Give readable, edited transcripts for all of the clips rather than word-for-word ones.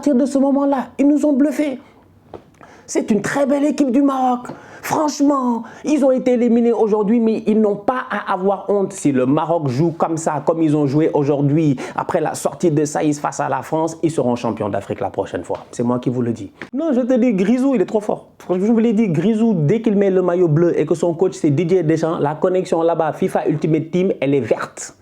partir de ce moment-là, ils nous ont bluffés. C'est une très belle équipe du Maroc. Franchement, ils ont été éliminés aujourd'hui, mais ils n'ont pas à avoir honte. Si le Maroc joue comme ça, comme ils ont joué aujourd'hui, après la sortie de Saïs face à la France, ils seront champions d'Afrique la prochaine fois. C'est moi qui vous le dis. Non, je te dis, Grisou, il est trop fort. Je vous l'ai dit, Grisou, dès qu'il met le maillot bleu et que son coach c'est Didier Deschamps, la connexion là-bas, FIFA Ultimate Team, elle est verte.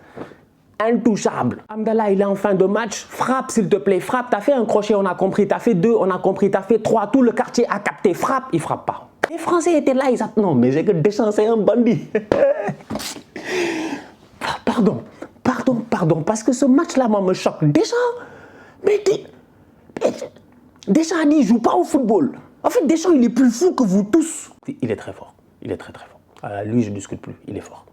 Intouchable. Amdallah, il est en fin de match. Frappe, s'il te plaît. Frappe. T'as fait un crochet, on a compris. T'as fait 2, on a compris. T'as fait 3. Tout le quartier a capté. Frappe. Il frappe pas. Les Français étaient là. Ils attendent. Non, mais c'est que Deschamps, c'est un bandit. Pardon. Parce que ce match-là, moi, me choque. Deschamps, Deschamps a dit, il joue pas au football. En fait, Deschamps, il est plus fou que vous tous. Il est très fort. Il est très, très fort. Lui, je ne discute plus. Il est fort.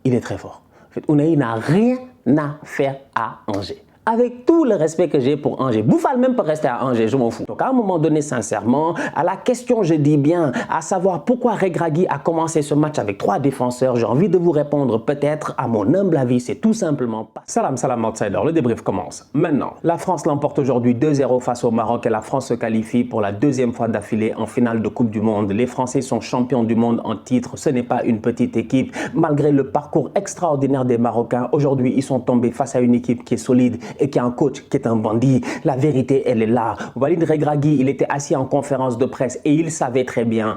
Il est très fort. En fait, Unai n'a rien à faire à Angers. Avec tout le respect que j'ai pour Angers, Bouffal même peut rester à Angers, je m'en fous. Donc à un moment donné, sincèrement, à la question, je dis bien, à savoir pourquoi Regragui a commencé ce match avec 3 défenseurs, j'ai envie de vous répondre peut-être, à mon humble avis, c'est tout simplement pas. Salam outsider, le débrief commence. Maintenant, la France l'emporte aujourd'hui 2-0 face au Maroc et la France se qualifie pour la 2e fois d'affilée en finale de Coupe du Monde. Les Français sont champions du monde en titre, ce n'est pas une petite équipe. Malgré le parcours extraordinaire des Marocains, aujourd'hui ils sont tombés face à une équipe qui est solide et qui a un coach qui est un bandit. La vérité, elle est là. Walid Regragui, il était assis en conférence de presse et il savait très bien,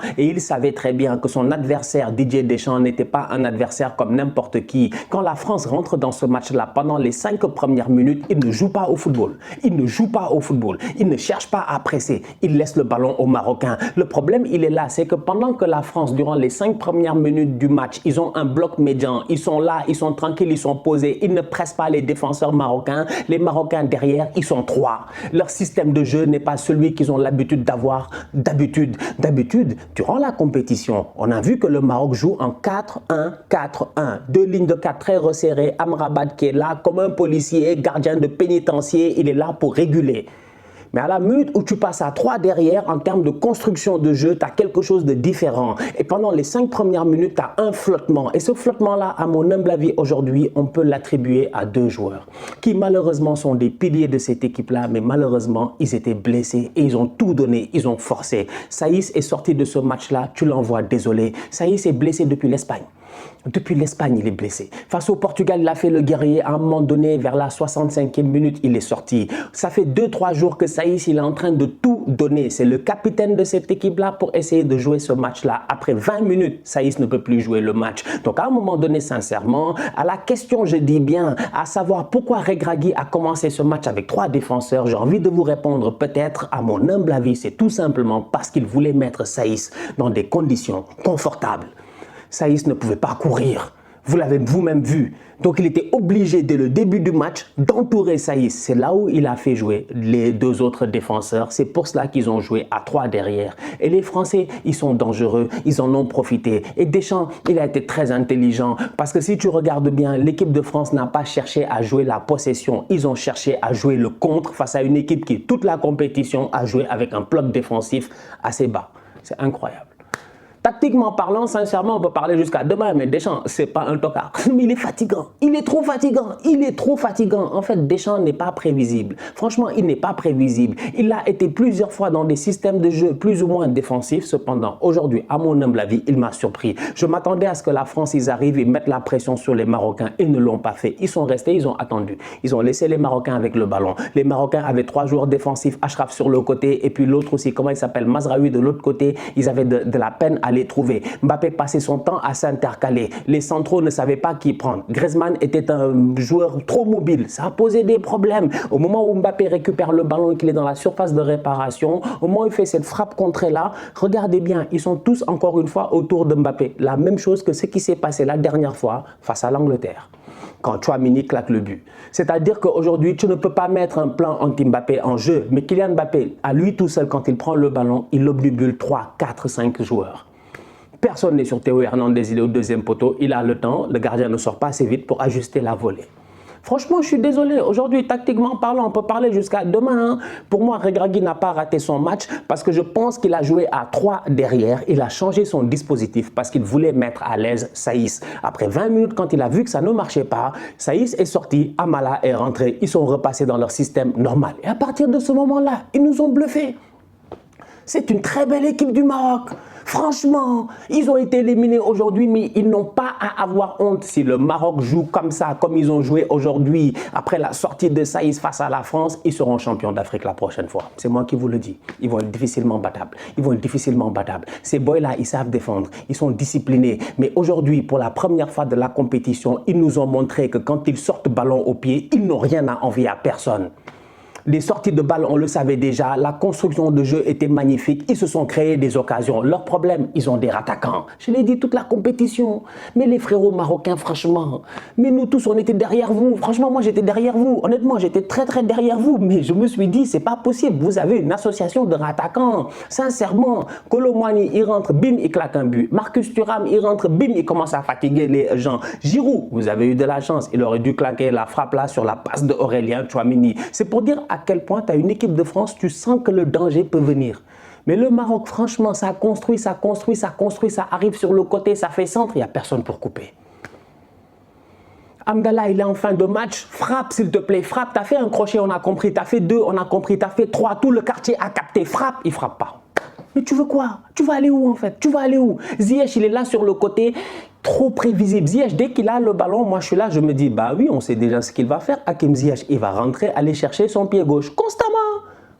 que son adversaire Didier Deschamps n'était pas un adversaire comme n'importe qui. Quand la France rentre dans ce match-là, pendant les 5 premières minutes, il ne joue pas au football. Il ne joue pas au football. Il ne cherche pas à presser. Il laisse le ballon aux Marocains. Le problème, il est là, c'est que pendant que la France, durant les 5 premières minutes du match, ils ont un bloc médian. Ils sont là, ils sont tranquilles, ils sont posés. Ils ne pressent pas les défenseurs marocains. Les Marocains derrière, ils sont 3. Leur système de jeu n'est pas celui qu'ils ont l'habitude d'avoir d'habitude. Durant la compétition, on a vu que le Maroc joue en 4-1-4-1. 2 lignes de 4 très resserrées. Amrabat qui est là comme un policier, gardien de pénitencier, il est là pour réguler. Mais à la minute où tu passes à 3 derrière, en termes de construction de jeu, tu as quelque chose de différent. Et pendant les 5 premières minutes, tu as un flottement. Et ce flottement-là, à mon humble avis, aujourd'hui, on peut l'attribuer à 2 joueurs qui malheureusement sont des piliers de cette équipe-là, mais malheureusement, ils étaient blessés et ils ont tout donné, ils ont forcé. Saïs est sorti de ce match-là, tu l'envoies désolé. Saïs est blessé depuis l'Espagne. Depuis l'Espagne, il est blessé. Face au Portugal, il a fait le guerrier. À un moment donné, vers la 65e minute, il est sorti. Ça fait 2-3 jours que Saïs, il est en train de tout donner. C'est le capitaine de cette équipe-là pour essayer de jouer ce match-là. Après 20 minutes, Saïs ne peut plus jouer le match. Donc, à un moment donné, sincèrement, à la question, je dis bien, à savoir pourquoi Regragui a commencé ce match avec 3 défenseurs, j'ai envie de vous répondre peut-être, à mon humble avis, c'est tout simplement parce qu'il voulait mettre Saïs dans des conditions confortables. Saïs ne pouvait pas courir. Vous l'avez vous-même vu. Donc, il était obligé, dès le début du match, d'entourer Saïs. C'est là où il a fait jouer les 2 autres défenseurs. C'est pour cela qu'ils ont joué à 3 derrière. Et les Français, ils sont dangereux. Ils en ont profité. Et Deschamps, il a été très intelligent. Parce que si tu regardes bien, l'équipe de France n'a pas cherché à jouer la possession. Ils ont cherché à jouer le contre face à une équipe qui, toute la compétition, a joué avec un bloc défensif assez bas. C'est incroyable. Tactiquement parlant, sincèrement, on peut parler jusqu'à demain, mais Deschamps, c'est pas un tocard. Mais il est fatigant. Il est trop fatigant. Il est trop fatigant. En fait, Deschamps n'est pas prévisible. Franchement, il n'est pas prévisible. Il a été plusieurs fois dans des systèmes de jeu plus ou moins défensifs. Cependant, aujourd'hui, à mon humble avis, il m'a surpris. Je m'attendais à ce que la France, ils arrivent et mettent la pression sur les Marocains. Ils ne l'ont pas fait. Ils sont restés, ils ont attendu. Ils ont laissé les Marocains avec le ballon. Les Marocains avaient 3 joueurs défensifs, Achraf sur le côté et puis l'autre aussi, comment il s'appelle, Mazraoui de l'autre côté. Ils avaient de la peine à les trouver. Mbappé passait son temps à s'intercaler. Les centraux ne savaient pas qui prendre. Griezmann était un joueur trop mobile. Ça a posé des problèmes. Au moment où Mbappé récupère le ballon et qu'il est dans la surface de réparation, au moment où il fait cette frappe contrée-là, regardez bien, ils sont tous encore une fois autour de Mbappé. La même chose que ce qui s'est passé la dernière fois face à l'Angleterre, quand Tchouaméni claque le but. C'est-à-dire qu'aujourd'hui, tu ne peux pas mettre un plan anti-Mbappé en jeu. Mais Kylian Mbappé, à lui tout seul, quand il prend le ballon, il obnubule 3, 4, 5 joueurs. Personne n'est sur Théo Hernandez, il est au 2e poteau, il a le temps, le gardien ne sort pas assez vite pour ajuster la volée. Franchement, je suis désolé. Aujourd'hui, tactiquement parlant, on peut parler jusqu'à demain. Hein. Pour moi, Regragui n'a pas raté son match parce que je pense qu'il a joué à 3 derrière. Il a changé son dispositif parce qu'il voulait mettre à l'aise Saïs. Après 20 minutes, quand il a vu que ça ne marchait pas, Saïs est sorti, Amala est rentré. Ils sont repassés dans leur système normal. Et à partir de ce moment-là, ils nous ont bluffés. C'est une très belle équipe du Maroc. Franchement, ils ont été éliminés aujourd'hui, mais ils n'ont pas à avoir honte si le Maroc joue comme ça, comme ils ont joué aujourd'hui. Après la sortie de Saïs face à la France, ils seront champions d'Afrique la prochaine fois. C'est moi qui vous le dis. Ils vont être difficilement battables. Ils vont être difficilement battables. Ces boys-là, ils savent défendre. Ils sont disciplinés. Mais aujourd'hui, pour la première fois de la compétition, ils nous ont montré que quand ils sortent ballon au pied, ils n'ont rien à envier à personne. Les sorties de balles, on le savait déjà. La construction de jeu était magnifique. Ils se sont créés des occasions. Leur problème, ils ont des attaquants. Je l'ai dit, toute la compétition. Mais les frérots marocains, franchement, mais nous tous, on était derrière vous. Franchement, moi, j'étais derrière vous. Honnêtement, j'étais très derrière vous. Mais je me suis dit, c'est pas possible. Vous avez une association de attaquants. Sincèrement, Kolo Muani, il rentre, bim, il claque un but. Marcus Thuram, il rentre, bim, il commence à fatiguer les gens. Giroud, vous avez eu de la chance. Il aurait dû claquer la frappe là sur la passe de Aurélien Tchouameni. C'est pour dire à quel point tu as une équipe de France, tu sens que le danger peut venir. Mais le Maroc, franchement, ça construit, ça arrive sur le côté, ça fait centre, il n'y a personne pour couper. Amdallah, il est en fin de match, frappe s'il te plaît, frappe, tu as fait un crochet, on a compris, tu as fait 2, on a compris, tu as fait 3, tout le quartier a capté, frappe, il frappe pas. Mais tu veux quoi? Tu vas aller où en fait? Tu vas aller où? Ziyech, il est là sur le côté, trop prévisible. Ziyech, dès qu'il a le ballon, moi je suis là, je me dis, bah oui, on sait déjà ce qu'il va faire. Hakim Ziyech, il va rentrer, aller chercher son pied gauche constamment.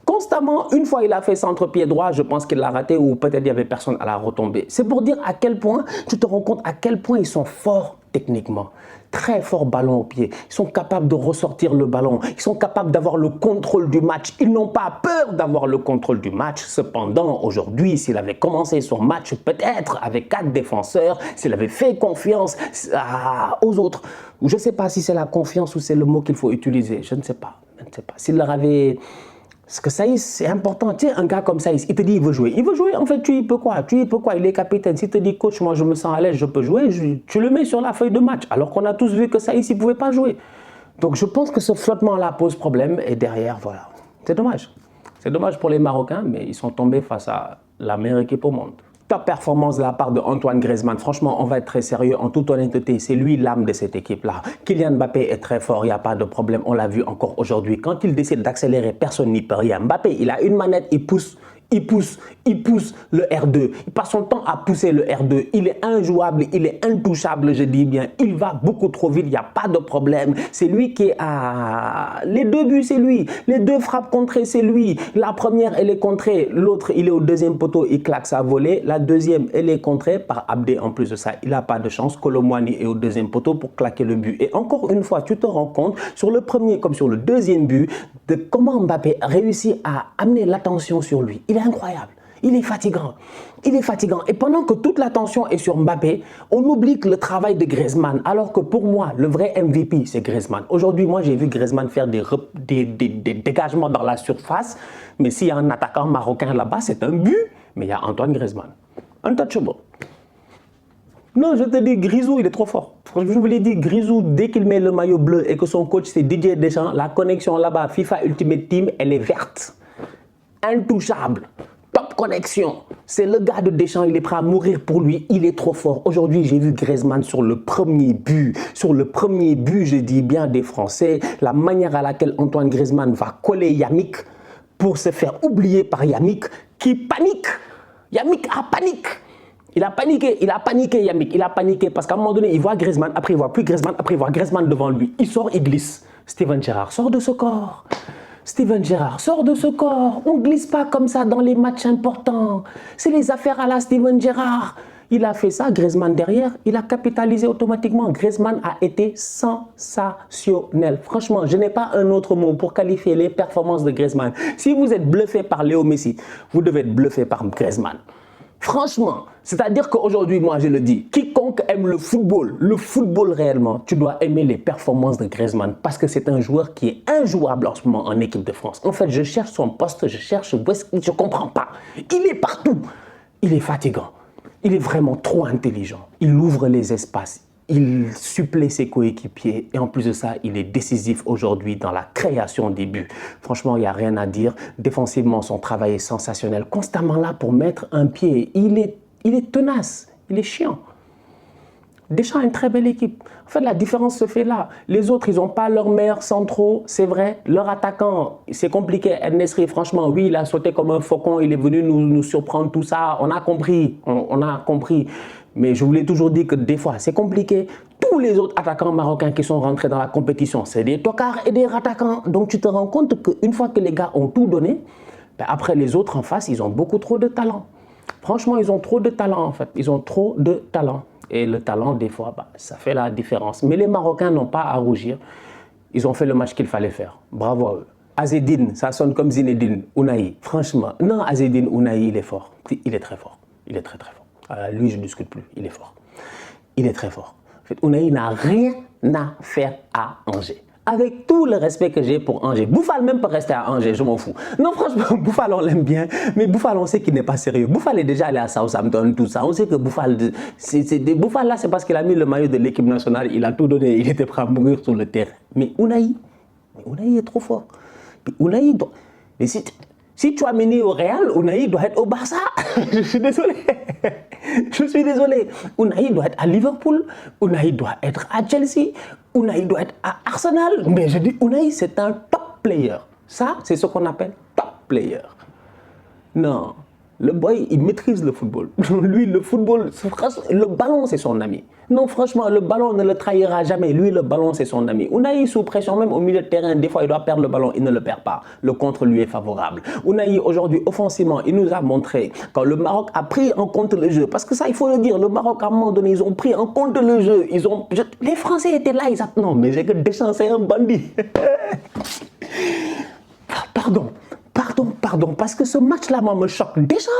Constamment, une fois il a fait centre-pied droit, je pense qu'il l'a raté ou peut-être il n'y avait personne à la retomber. C'est pour dire à quel point, tu te rends compte à quel point ils sont forts techniquement. Très fort ballon au pied. Ils sont capables de ressortir le ballon. Ils sont capables d'avoir le contrôle du match. Ils n'ont pas peur d'avoir le contrôle du match. Cependant, aujourd'hui, s'il avait commencé son match peut-être avec 4 défenseurs, s'il avait fait confiance aux autres, je ne sais pas si c'est la confiance ou c'est le mot qu'il faut utiliser. Je ne sais pas. Je ne sais pas. S'il leur avait... Parce que Saïs, c'est important. Tu sais, un gars comme Saïs, il te dit il veut jouer. Il veut jouer, en fait, tu y peux quoi? Tu y peux quoi? Il est capitaine. S'il te dit coach, moi je me sens à l'aise, je peux jouer, tu le mets sur la feuille de match. Alors qu'on a tous vu que Saïs, il ne pouvait pas jouer. Donc je pense que ce flottement-là pose problème. Et derrière, voilà. C'est dommage. C'est dommage pour les Marocains, mais ils sont tombés face à la meilleure équipe au monde. Top performance de la part de Antoine Griezmann. Franchement, on va être très sérieux. En toute honnêteté, c'est lui l'âme de cette équipe-là. Kylian Mbappé est très fort, il n'y a pas de problème. On l'a vu encore aujourd'hui. Quand il décide d'accélérer, personne n'y peut rien. Mbappé, il a une manette, il pousse le R2. Il passe son temps à pousser le R2. Il est injouable, il est intouchable, je dis bien. Il va beaucoup trop vite, il n'y a pas de problème. C'est lui qui a... Les 2 buts, c'est lui. Les 2 frappes contrées, c'est lui. La première, elle est contrée. L'autre, il est au deuxième poteau, il claque sa volée. La deuxième, elle est contrée par Abdé. En plus de ça, il n'a pas de chance. Kolo Muani est au deuxième poteau pour claquer le but. Et encore une fois, tu te rends compte, sur le premier comme sur le deuxième but, de comment Mbappé réussit à amener l'attention sur lui. Il est incroyable. Il est fatigant. Il est fatigant. Et pendant que toute l'attention est sur Mbappé, on oublie que le travail de Griezmann. Alors que pour moi, le vrai MVP, c'est Griezmann. Aujourd'hui, moi, j'ai vu Griezmann faire des dégagements dans la surface. Mais s'il y a un attaquant marocain là-bas, c'est un but. Mais il y a Antoine Griezmann. Untouchable. Non, je te dis, Grisou, il est trop fort. Je vous l'ai dit, Grisou, dès qu'il met le maillot bleu et que son coach, c'est Didier Deschamps, la connexion là-bas, FIFA Ultimate Team, elle est verte. Intouchable. Top connexion. C'est le gars de Deschamps, il est prêt à mourir pour lui. Il est trop fort. Aujourd'hui, j'ai vu Griezmann sur le premier but. Sur le premier but, je dis bien des Français, la manière à laquelle Antoine Griezmann va coller Yamik pour se faire oublier par Yamik qui panique. Yamik a panique. Il a paniqué Yamik, il a paniqué parce qu'à un moment donné, il voit Griezmann, après il voit plus Griezmann, après il voit Griezmann devant lui. Il sort, il glisse. Steven Gerrard sort de ce corps. Steven Gerrard sort de ce corps. On ne glisse pas comme ça dans les matchs importants. C'est les affaires à la Steven Gerrard. Il a fait ça, Griezmann derrière, il a capitalisé automatiquement. Griezmann a été sensationnel. Franchement, je n'ai pas un autre mot pour qualifier les performances de Griezmann. Si vous êtes bluffé par Léo Messi, vous devez être bluffé par Griezmann. Franchement, c'est-à-dire qu'aujourd'hui, moi je le dis, quiconque aime le football réellement, tu dois aimer les performances de Griezmann parce que c'est un joueur qui est injouable en ce moment en équipe de France. En fait, je cherche son poste, je ne comprends pas. Il est partout. Il est fatigant. Il est vraiment trop intelligent. Il ouvre les espaces. il supplée ses coéquipiers et en plus de ça, il est décisif aujourd'hui dans la création des buts. Franchement, il n'y a rien à dire. Défensivement, son travail est sensationnel. Constamment là pour mettre un pied. Il est tenace, il est chiant. Deschamps a une très belle équipe. En fait, la différence se fait là. Les autres, ils n'ont pas leurs meilleurs centraux, c'est vrai. Leur attaquant, c'est compliqué. El-Nesri, franchement, oui, il a sauté comme un faucon. Il est venu nous surprendre, tout ça. On a compris. On a compris. Mais je vous l'ai toujours dit que des fois, c'est compliqué. Tous les autres attaquants marocains qui sont rentrés dans la compétition, c'est des tocards et des attaquants. Donc, tu te rends compte qu'une fois que les gars ont tout donné, ben après, les autres en face, ils ont beaucoup trop de talent. Franchement, ils ont trop de talent, en fait. Ils ont trop de talent. Et le talent, des fois, bah, ça fait la différence. Mais les Marocains n'ont pas à rougir. Ils ont fait le match qu'il fallait faire. Bravo à eux. Azedine, ça sonne comme Zinedine. Ounahi, franchement. Non, Azedine, Ounahi, il est fort. Il est très fort. Il est très, très fort. Lui, je ne discute plus. Il est fort. Il est très fort. En fait, Ounahi n'a rien à faire à Angers. Avec tout le respect que j'ai pour Angers, Bouffal même peut rester à Angers, je m'en fous. Non, franchement, Bouffal, on l'aime bien, mais Bouffal, on sait qu'il n'est pas sérieux. Bouffal est déjà allé à Southampton, tout ça. On sait que Bouffal, Bouffal là, c'est parce qu'il a mis le maillot de l'équipe nationale, il a tout donné, il était prêt à mourir sur le terrain. Mais Ounahi est trop fort. Ounahi, mais si tu as mené au Real, Ounahi doit être au Barça. Je suis désolé. Je suis désolé. Ounahi doit être à Liverpool. Ounahi doit être à Chelsea. Ounahi doit être à Arsenal. Mais je dis, Ounahi, c'est un top player. Ça, c'est ce qu'on appelle top player. Non. Le boy, il maîtrise le football. Lui, le football, le ballon, c'est son ami. Non, franchement, le ballon ne le trahira jamais. Lui, le ballon, c'est son ami. Ounahi, sous pression, même au milieu de terrain, des fois, il doit perdre le ballon, il ne le perd pas. Le contre lui est favorable. Ounahi, aujourd'hui, offensivement, il nous a montré quand le Maroc a pris en compte le jeu. Parce que ça, il faut le dire, le Maroc, à un moment donné, ils ont pris en compte le jeu. Les Français étaient là, ils ont... Non, mais c'est que Deschamps, c'est un bandit. Pardon, parce que ce match-là, moi, me choque. Deschamps,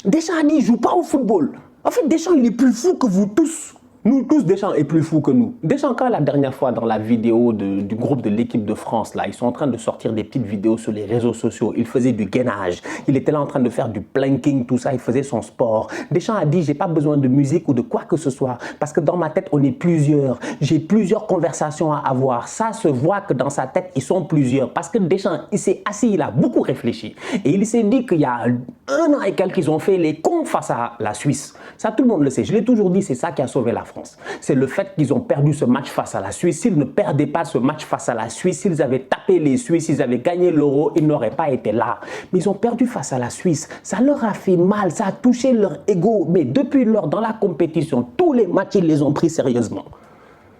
Deschamps a dit, il ne joue pas au football. En fait, Deschamps, il est plus fou que vous tous. Nous tous, Deschamps est plus fou que nous. Deschamps, quand la dernière fois dans la vidéo du groupe de l'équipe de France, là, ils sont en train de sortir des petites vidéos sur les réseaux sociaux. Il faisait du gainage. Il était là en train de faire du planking, tout ça. Il faisait son sport. Deschamps a dit, j'ai pas besoin de musique ou de quoi que ce soit. Parce que dans ma tête, on est plusieurs. J'ai plusieurs conversations à avoir. Ça se voit que dans sa tête, ils sont plusieurs. Parce que Deschamps, il s'est assis, il a beaucoup réfléchi. Et il s'est dit qu'il y a 1 an et quelques, ils ont fait les cons face à la Suisse. Ça, tout le monde le sait. Je l'ai toujours dit, c'est ça qui a sauvé la France. C'est le fait qu'ils ont perdu ce match face à la Suisse. S'ils ne perdaient pas ce match face à la Suisse, s'ils avaient tapé les Suisses, s'ils avaient gagné l'euro, ils n'auraient pas été là. Mais ils ont perdu face à la Suisse. Ça leur a fait mal, ça a touché leur ego. Mais depuis lors, dans la compétition, tous les matchs, ils les ont pris sérieusement.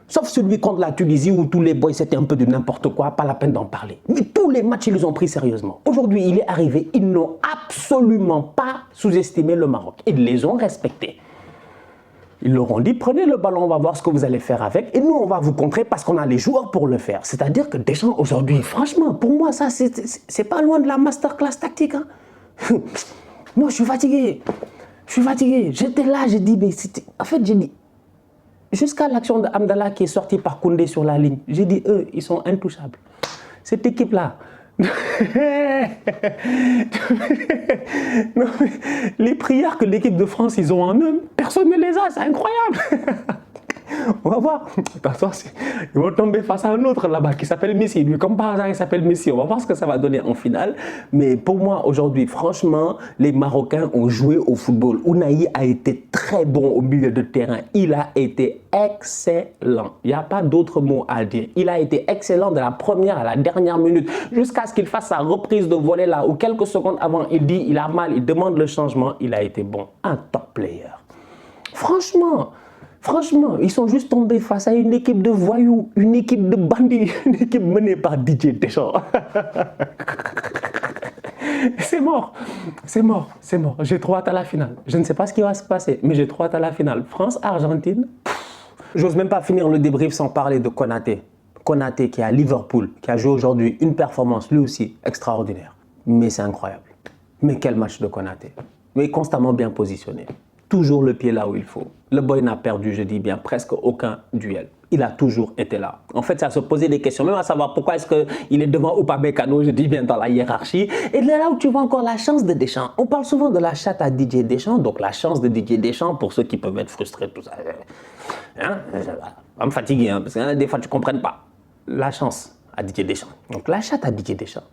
Sauf celui contre la Tunisie où tous les boys c'était un peu de n'importe quoi, pas la peine d'en parler. Mais tous les matchs, ils les ont pris sérieusement. Aujourd'hui, il est arrivé, ils n'ont absolument pas sous-estimé le Maroc. Ils les ont respectés. Ils leur ont dit, prenez le ballon, on va voir ce que vous allez faire avec. Et nous, on va vous contrer parce qu'on a les joueurs pour le faire. C'est-à-dire que Deschamps, aujourd'hui, franchement, pour moi, ça, c'est pas loin de la masterclass tactique. Hein. Moi, je suis fatigué. J'étais là, j'ai dit, mais c'était... En fait, j'ai dit, jusqu'à l'action de Hamdallah qui est sortie par Koundé sur la ligne, j'ai dit, eux, ils sont intouchables. Cette équipe-là... Non, les prières que l'équipe de France ils ont en eux, personne ne les a, c'est incroyable. On va voir. Attention, ils vont tomber face à un autre là-bas qui s'appelle Messi. Lui, comme par hasard, il s'appelle Messi. On va voir ce que ça va donner en finale. Mais pour moi, aujourd'hui, franchement, les Marocains ont joué au football. Ounahi a été très bon au milieu de terrain. Il a été excellent. Il n'y a pas d'autre mot à dire. Il a été excellent de la première à la dernière minute jusqu'à ce qu'il fasse sa reprise de volée là où quelques secondes avant, il dit il a mal, il demande le changement. Il a été bon. Un top player. Franchement, ils sont juste tombés face à une équipe de voyous, une équipe de bandits, une équipe menée par Didier Deschamps. C'est mort. J'ai trop hâte à la finale. Je ne sais pas ce qui va se passer, mais j'ai trop hâte à la finale. France-Argentine. J'ose même pas finir le débrief sans parler de Konaté. Konaté qui est à Liverpool, qui a joué aujourd'hui une performance lui aussi extraordinaire. Mais c'est incroyable. Mais quel match de Konaté. Mais constamment bien positionné. Toujours le pied là où il faut. Le boy n'a perdu, je dis bien, presque aucun duel. Il a toujours été là. En fait, ça se posait des questions, même à savoir pourquoi est-ce qu'il est devant Upamecano, je dis bien dans la hiérarchie. Et là où tu vois encore la chance de Deschamps. On parle souvent de la chatte à Didier Deschamps, donc la chance de Didier Deschamps, pour ceux qui peuvent être frustrés, tout ça. Hein? Ça va me fatiguer, hein, parce que des fois, tu ne comprends pas. La chance à Didier Deschamps. Donc la chatte à Didier Deschamps.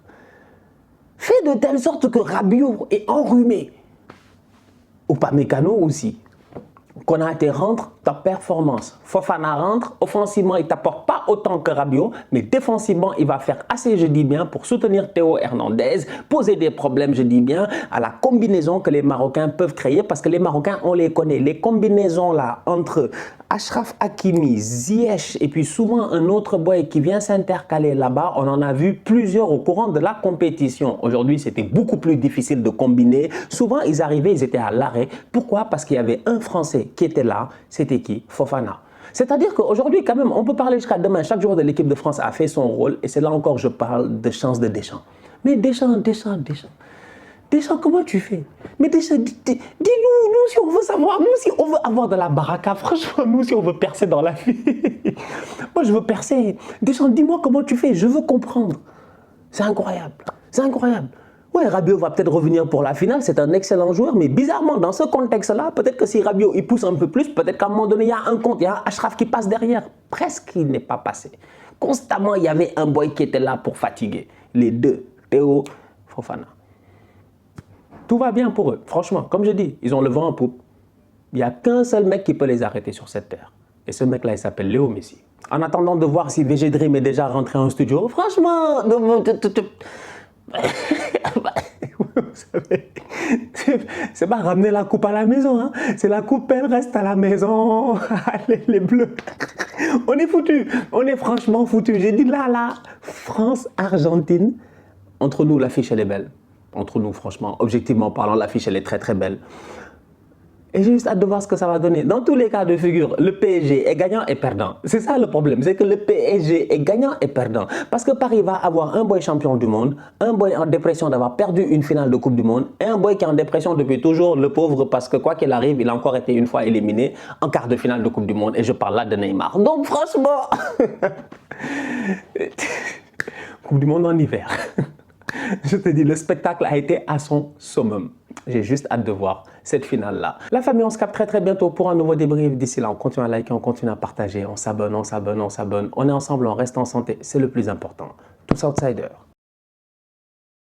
Fait de telle sorte que Rabiot est enrhumé. Upamecano aussi. Konaté rentre, ta performance. Fofana rentre, offensivement, il ne t'apporte pas autant que Rabiot, mais défensivement, il va faire assez, je dis bien, pour soutenir Théo Hernandez, poser des problèmes, je dis bien, à la combinaison que les Marocains peuvent créer, parce que les Marocains, on les connaît. Les combinaisons là, entre Achraf Hakimi, Ziyech, et puis souvent un autre boy qui vient s'intercaler là-bas, on en a vu plusieurs au courant de la compétition. Aujourd'hui, c'était beaucoup plus difficile de combiner. Souvent, ils arrivaient, ils étaient à l'arrêt. Pourquoi? Parce qu'il y avait un Français qui était là, c'était qui? Fofana. C'est-à-dire qu'aujourd'hui, quand même, on peut parler jusqu'à demain. Chaque joueur de l'équipe de France a fait son rôle, et c'est là encore que je parle de chance de Deschamps. Mais Deschamps. Deschamps, comment tu fais? Mais Deschamps, dis-nous, nous si on veut savoir, nous si on veut avoir de la baraka, franchement, nous si on veut percer dans la vie. Moi, je veux percer. Deschamps, dis-moi comment tu fais, je veux comprendre. C'est incroyable, c'est incroyable. Ouais, Rabiot va peut-être revenir pour la finale, c'est un excellent joueur, mais bizarrement, dans ce contexte-là, peut-être que si Rabiot il pousse un peu plus, peut-être qu'à un moment donné, il y a un compte, il y a un Achraf qui passe derrière. Presque, il n'est pas passé. Constamment, il y avait un boy qui était là pour fatiguer. Les deux, Théo, Fofana. Tout va bien pour eux. Franchement, comme je dis, ils ont le vent en poupe. Il n'y a qu'un seul mec qui peut les arrêter sur cette terre. Et ce mec-là, il s'appelle Léo Messi. En attendant de voir si VG Dream est déjà rentré en studio, franchement, vous savez, c'est pas ramener la coupe à la maison, hein. C'est la coupe, elle reste à la maison. Allez, les bleus. On est foutus. On est franchement foutus. J'ai dit là, France-Argentine. Entre nous, l'affiche, elle est belle. Entre nous, franchement, objectivement parlant, l'affiche, elle est très très belle. Et j'ai juste hâte de voir ce que ça va donner. Dans tous les cas de figure, le PSG est gagnant et perdant. C'est ça le problème, c'est que le PSG est gagnant et perdant. Parce que Paris va avoir un boy champion du monde, un boy en dépression d'avoir perdu une finale de Coupe du Monde, et un boy qui est en dépression depuis toujours, le pauvre, parce que quoi qu'il arrive, il a encore été une fois éliminé en quart de finale de Coupe du Monde. Et je parle là de Neymar. Donc franchement, Coupe du Monde en hiver. Je te dis, le spectacle a été à son summum. J'ai juste hâte de voir cette finale-là. La famille, on se capte très très bientôt pour un nouveau débrief. D'ici là, on continue à liker, on continue à partager, on s'abonne. On est ensemble, on reste en santé. C'est le plus important. Tous outsiders.